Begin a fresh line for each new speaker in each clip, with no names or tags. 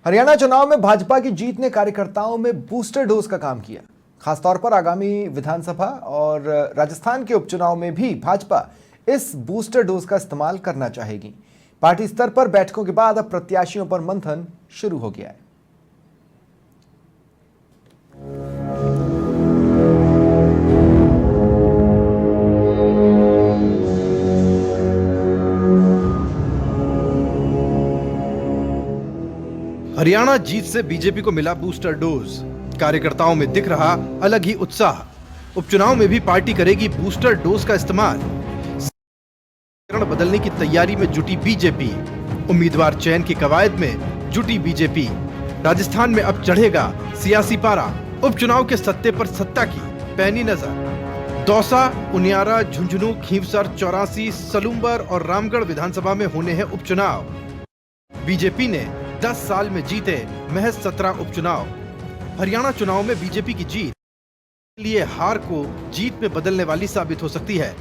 हरियाणा चुनाव में भाजपा की जीत ने कार्यकर्ताओं में बूस्टर डोज का काम किया। खासतौर पर आगामी विधानसभा और राजस्थान के उपचुनाव में भी भाजपा इस बूस्टर डोज का इस्तेमाल करना चाहेगी। पार्टी स्तर पर बैठकों के बाद अब प्रत्याशियों पर मंथन शुरू हो गया है।
हरियाणा जीत से बीजेपी को मिला बूस्टर डोज। कार्यकर्ताओं में दिख रहा अलग ही उत्साह। उपचुनाव में भी पार्टी करेगी बूस्टर डोज का इस्तेमाल। बदलने की तैयारी में जुटी बीजेपी। उम्मीदवार चयन की कवायद में जुटी बीजेपी। राजस्थान में अब चढ़ेगा सियासी पारा। उपचुनाव के सत्ते पर सत्ता की पैनी नजर। दौसा, उनियारा, झुंझुनू, खींवसर, 84, सलूम्बर और रामगढ़ विधानसभा में होने हैं उपचुनाव। बीजेपी ने 10 साल में जीते महज 17 उपचुनाव। हरियाणा चुनाव में बीजेपी की जीत लिए हार को जीत में बदलने वाली साबित हो सकती है।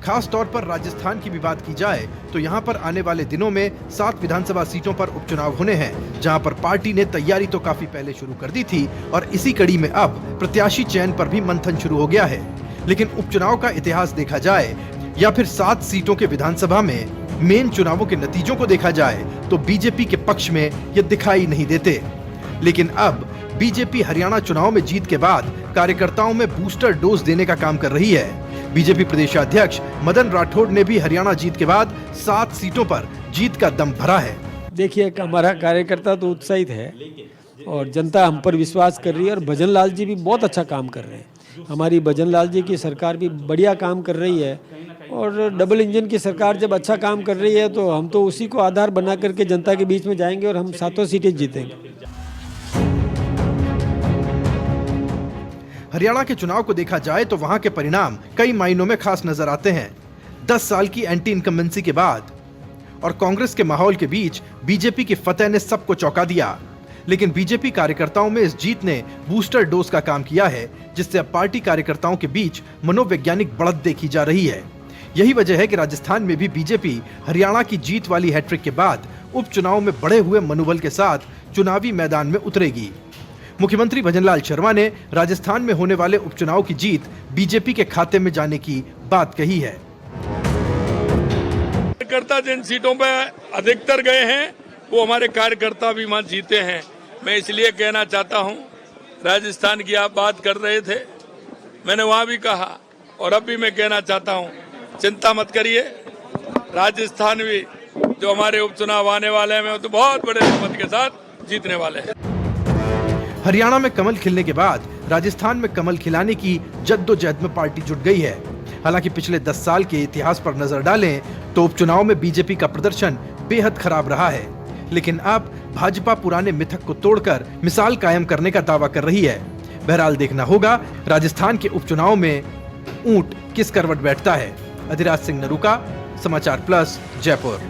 खास तौर पर राजस्थान की भी बात की जाए तो यहां पर आने वाले दिनों में 7 विधानसभा सीटों पर उपचुनाव होने हैं, जहां पर पार्टी ने तैयारी तो काफी पहले शुरू कर दी थी और इसी कड़ी में अब प्रत्याशी चयन पर भी मंथन शुरू हो गया है। लेकिन उपचुनाव का इतिहास देखा जाए या फिर 7 सीटों के विधानसभा में मेन चुनावों के नतीजों को देखा जाए तो बीजेपी के पक्ष में ये दिखाई नहीं देते। लेकिन अब बीजेपी हरियाणा चुनाव में जीत के बाद कार्यकर्ताओं में बूस्टर डोज देने का काम कर रही है। बीजेपी प्रदेशाध्यक्ष मदन राठौड़ ने भी हरियाणा जीत के बाद 7 सीटों पर जीत का दम भरा है।
देखिए, हमारा कार्यकर्ता तो उत्साहित है और जनता हम पर विश्वास कर रही है और भजन लाल जी भी बहुत अच्छा काम कर रहे हैं। हमारी भजन लाल जी की सरकार भी बढ़िया काम कर रही है और डबल इंजन की सरकार जब अच्छा काम कर रही है तो हम तो उसी को आधार बना करके जनता के बीच में जाएंगे और हम 7 सीटें जीतेंगे।
हरियाणा के चुनाव को देखा जाए तो वहां के परिणाम कई मायनों में खास नजर आते हैं। 10 साल की एंटी इनकम्बेंसी के बाद और कांग्रेस के माहौल के बीच बीजेपी की फतह ने सबको चौंका दिया। लेकिन बीजेपी कार्यकर्ताओं में इस जीत ने बूस्टर डोज का काम किया है, जिससे अब पार्टी कार्यकर्ताओं के बीच मनोवैज्ञानिक बढ़त देखी जा रही है। यही वजह है कि राजस्थान में भी बीजेपी हरियाणा की जीत वाली हैट्रिक के बाद उपचुनाव में बढ़े हुए मनोबल के साथ चुनावी मैदान में उतरेगी। मुख्यमंत्री भजनलाल शर्मा ने राजस्थान में होने वाले उपचुनाव की जीत बीजेपी के खाते में जाने की बात कही है।
कार्यकर्ता जिन सीटों पर अधिकतर गए हैं वो हमारे कार्यकर्ता भी वहां जीते हैं। मैं इसलिए कहना चाहता हूं, राजस्थान की आप बात कर रहे थे, मैंने वहां भी कहा और अब भी मैं कहना चाहता हूं, चिंता मत करिए, राजस्थान भी जो हमारे उपचुनाव आने वाले हैं तो बहुत बड़े बहुमत के साथ जीतने वाले हैं।
हरियाणा में कमल खिलने के बाद राजस्थान में कमल खिलाने की जद्दोजहद में पार्टी जुट गई है। हालांकि पिछले 10 साल के इतिहास पर नजर डालें तो उपचुनाव में बीजेपी का प्रदर्शन बेहद खराब रहा है। लेकिन अब भाजपा पुराने मिथक को तोड़कर मिसाल कायम करने का दावा कर रही है। बहरहाल देखना होगा राजस्थान के उपचुनाव में ऊंट किस करवट बैठता है। अधिराज सिंह नरूका, समाचार प्लस, जयपुर।